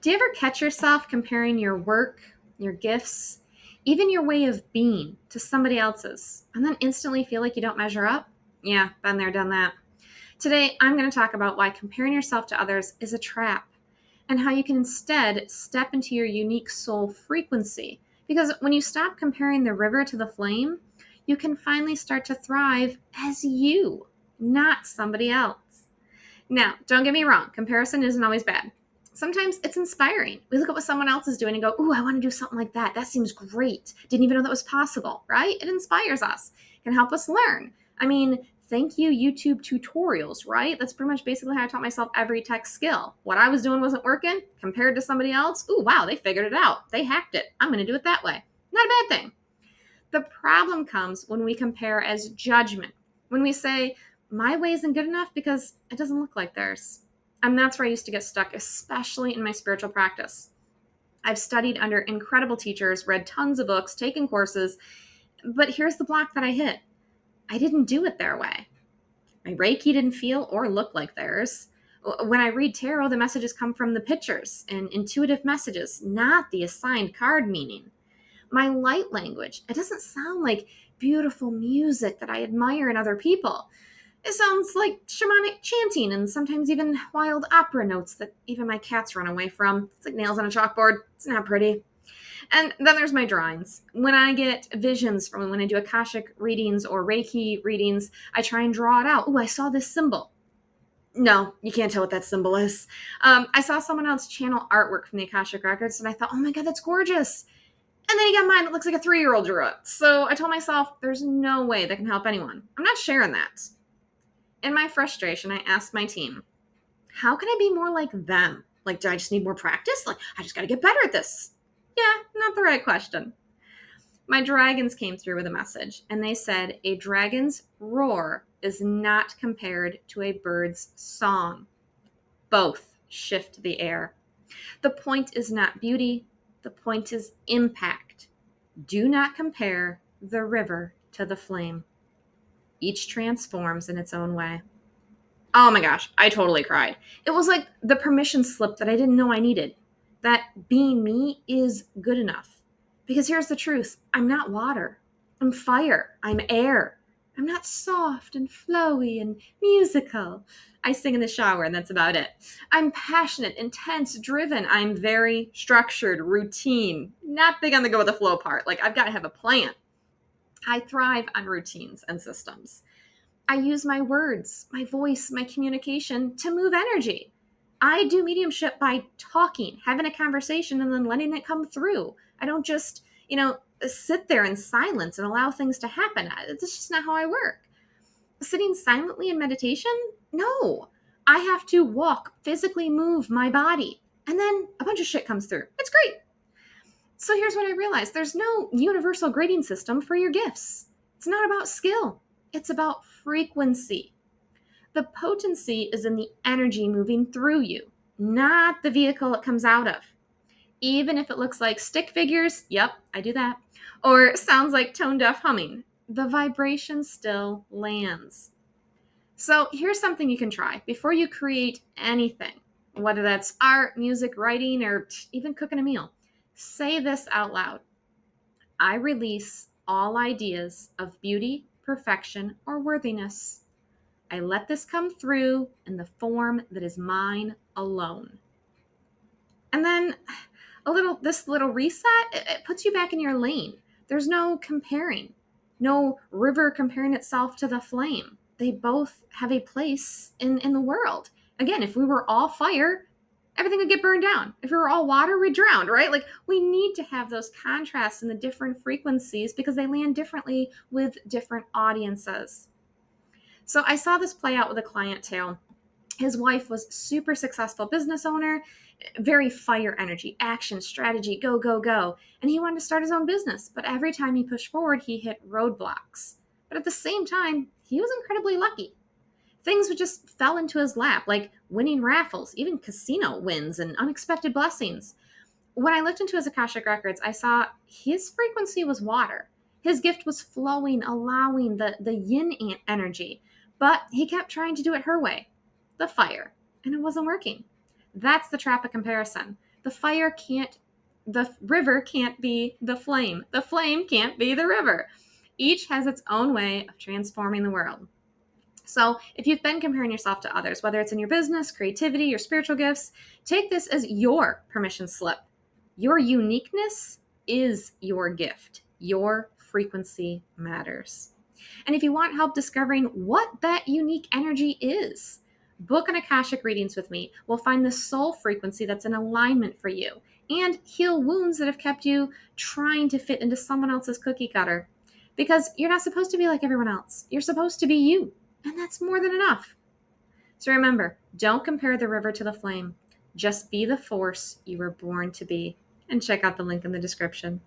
Do you ever catch yourself comparing your work, your gifts, even your way of being to somebody else's, and then instantly feel like you don't measure up? Yeah, been there, done that. Today, I'm going to talk about why comparing yourself to others is a trap and how you can instead step into your unique soul frequency. Because when you stop comparing the river to the flame, you can finally start to thrive as you, not somebody else. Now, don't get me wrong, comparison isn't always bad. Sometimes it's inspiring. We look at what someone else is doing and go, ooh, I want to do something like that. That seems great. Didn't even know that was possible, right? It inspires us, can help us learn. I mean, thank you, YouTube tutorials, right? That's pretty much basically how I taught myself every tech skill. What I was doing wasn't working compared to somebody else. Ooh, wow, they figured it out. They hacked it. I'm going to do it that way. Not a bad thing. The problem comes when we compare as judgment, when we say, my way isn't good enough because it doesn't look like theirs. And that's where I used to get stuck, especially in my spiritual practice. I've studied under incredible teachers, read tons of books, taken courses, but here's the block that I hit. I didn't do it their way. My Reiki didn't feel or look like theirs. When I read tarot, the messages come from the pictures and intuitive messages, not the assigned card meaning. My light language, it doesn't sound like beautiful music that I admire in other people. It sounds like shamanic chanting and sometimes even wild opera notes that even my cats run away from. It's like nails on a chalkboard. It's not pretty. And then there's my drawings. When I get visions from when I do Akashic readings or Reiki readings, I try and draw it out. Oh, I saw this symbol. No, you can't tell what that symbol is. I saw someone else channel artwork from the Akashic Records and I thought, oh my God, that's gorgeous. And then he got mine that looks like a 3-year-old drew it. So I told myself, there's no way that can help anyone. I'm not sharing that. In my frustration, I asked my team, how can I be more like them? Like, do I just need more practice? Like, I just got to get better at this. Yeah, not the right question. My dragons came through with a message, and they said a dragon's roar is not compared to a bird's song. Both shift the air. The point is not beauty. The point is impact. Do not compare the river to the flame. Each transforms in its own way. Oh my gosh, I totally cried. It was like the permission slip that I didn't know I needed. That being me is good enough. Because here's the truth, I'm not water. I'm fire. I'm air. I'm not soft and flowy and musical. I sing in the shower and that's about it. I'm passionate, intense, driven. I'm very structured, routine. Not big on the go with the flow part. Like, I've got to have a plan. I thrive on routines and systems. I use my words, my voice, my communication to move energy. I do mediumship by talking, having a conversation, and then letting it come through. I don't just, sit there in silence and allow things to happen. That's just not how I work. Sitting silently in meditation? No. I have to walk, physically move my body, and then a bunch of shit comes through. It's great. So here's what I realized. There's no universal grading system for your gifts. It's not about skill. It's about frequency. The potency is in the energy moving through you, not the vehicle it comes out of. Even if it looks like stick figures, yep, I do that, or sounds like tone-deaf humming, the vibration still lands. So here's something you can try before you create anything, whether that's art, music, writing, or even cooking a meal. Say this out loud. I release all ideas of beauty, perfection, or worthiness. I let this come through in the form that is mine alone. And then this little reset, it puts you back in your lane. There's no comparing, no river comparing itself to the flame. They both have a place in the world. Again, if we were all fire, everything would get burned down. If we were all water, we'd drown, right? Like, we need to have those contrasts in the different frequencies because they land differently with different audiences. So I saw this play out with a client too. His wife was super successful business owner, very fire energy, action, strategy, go, go, go. And he wanted to start his own business. But every time he pushed forward, he hit roadblocks. But at the same time, he was incredibly lucky. Things would just fell into his lap, like winning raffles, even casino wins and unexpected blessings. When I looked into his Akashic Records, I saw his frequency was water. His gift was flowing, allowing the yin energy. But he kept trying to do it her way, the fire, and it wasn't working. That's the trap of comparison. The river can't be the flame. The flame can't be the river. Each has its own way of transforming the world. So if you've been comparing yourself to others, whether it's in your business, creativity, your spiritual gifts, take this as your permission slip. Your uniqueness is your gift. Your frequency matters. And if you want help discovering what that unique energy is, book an Akashic readings with me. We'll find the soul frequency that's in alignment for you and heal wounds that have kept you trying to fit into someone else's cookie cutter. Because you're not supposed to be like everyone else. You're supposed to be you. And that's more than enough. So remember, don't compare the river to the flame. Just be the force you were born to be. And check out the link in the description.